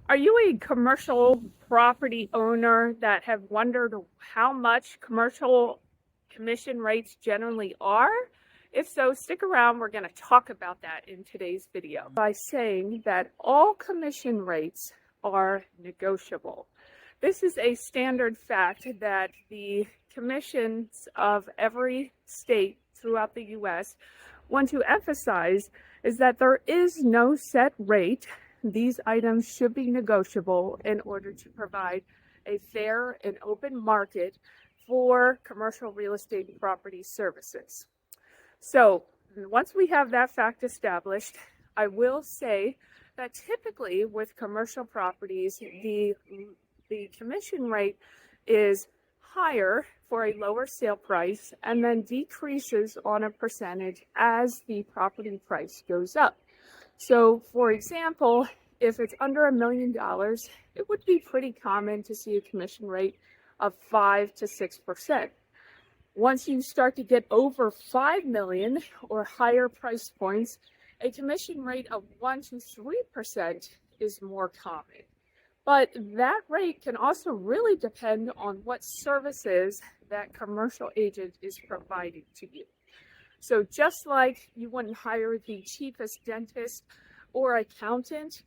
Are you a commercial property owner that have wondered how much commercial commission rates generally are? If so, stick around. We're going to talk about that in today's video by saying that all commission rates are negotiable. This is a standard fact that the commissions of every state throughout the U.S. want to emphasize is that there is no set rate. These items should be negotiable in order to provide a fair and open market for commercial real estate and property services. So once we have that fact established, I will say that typically with commercial properties, the commission rate is higher for a lower sale price and then decreases on a percentage as the property price goes up. So, for example, if it's under $1 million, it would be pretty common to see a commission rate of 5 to 6%. Once you start to get over 5 million or higher price points, a commission rate of 1 to 3% is more common. But that rate can also really depend on what services that commercial agent is providing to you. So just like you wouldn't hire the cheapest dentist or accountant,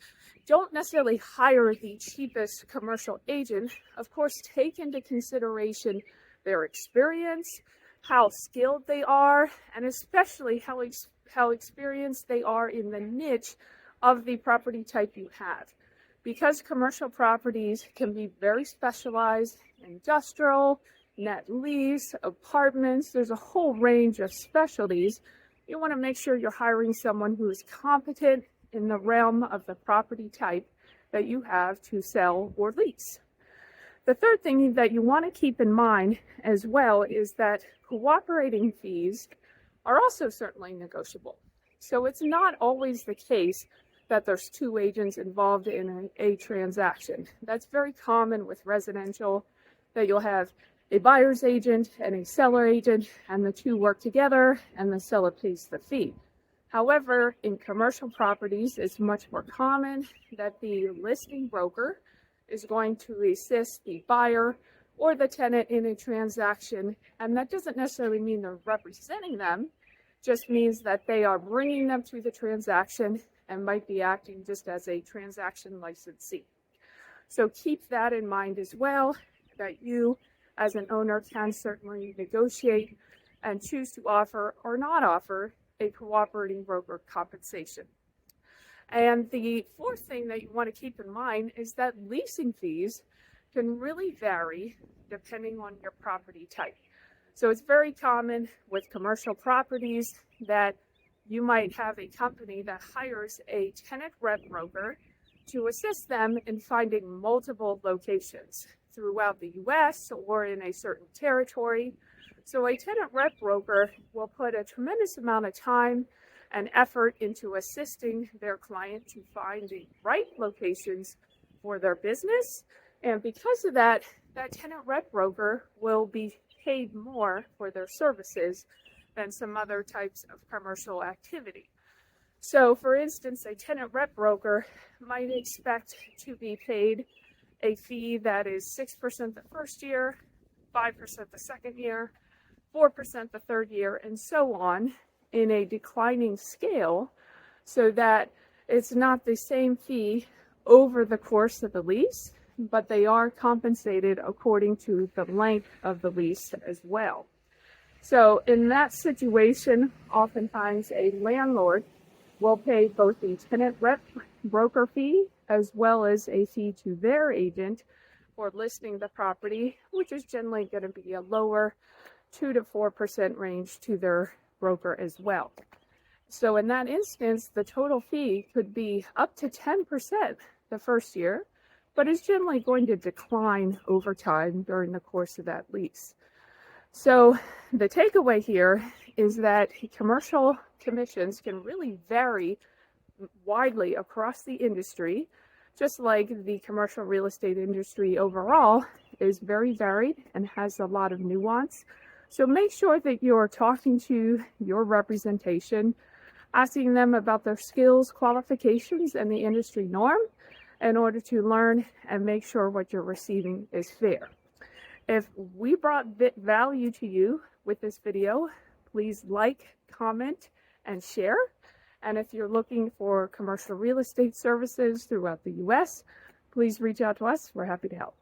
don't necessarily hire the cheapest commercial agent. Of course, take into consideration their experience, how skilled they are, and especially how experienced they are in the niche of the property type you have. Because commercial properties can be very specialized, industrial, net lease, apartments, there's a whole range of specialties. You want to make sure you're hiring someone who is competent in the realm of the property type that you have to sell or lease. The third thing that you want to keep in mind as well is that cooperating fees are also certainly negotiable. So it's not always the case that there's two agents involved in a transaction. That's very common with residential, that you'll have a buyer's agent and a seller agent, and the two work together and the seller pays the fee. However, in commercial properties, it's much more common that the listing broker is going to assist the buyer or the tenant in a transaction, and that doesn't necessarily mean they're representing them, just means that they are bringing them through the transaction and might be acting just as a transaction licensee. So keep that in mind as well, that you as an owner can certainly negotiate and choose to offer or not offer a cooperating broker compensation. And the fourth thing that you want to keep in mind is that leasing fees can really vary depending on your property type. So it's very common with commercial properties that you might have a company that hires a tenant rep broker to assist them in finding multiple locations throughout the U.S. or in a certain territory. So a tenant rep broker will put a tremendous amount of time and effort into assisting their client to find the right locations for their business. And because of that, that tenant rep broker will be paid more for their services than some other types of commercial activity. So for instance, a tenant rep broker might expect to be paid a fee that is 6% the first year, 5% the second year, 4% the third year, and so on in a declining scale, so that it's not the same fee over the course of the lease, but they are compensated according to the length of the lease as well. So in that situation, oftentimes a landlord will pay both the tenant rep broker fee as well as a fee to their agent for listing the property, which is generally going to be a lower 2 to 4% range to their broker as well. So in that instance, the total fee could be up to 10% the first year, but is generally going to decline over time during the course of that lease. So the takeaway here is that commercial commissions can really vary widely across the industry, just like the commercial real estate industry overall is very varied and has a lot of nuance. So make sure that you're talking to your representation, asking them about their skills, qualifications, and the industry norm, in order to learn and make sure what you're receiving is fair. If we brought value to you with this video, please like, comment, and share. And if you're looking for commercial real estate services throughout the U.S., please reach out to us. We're happy to help.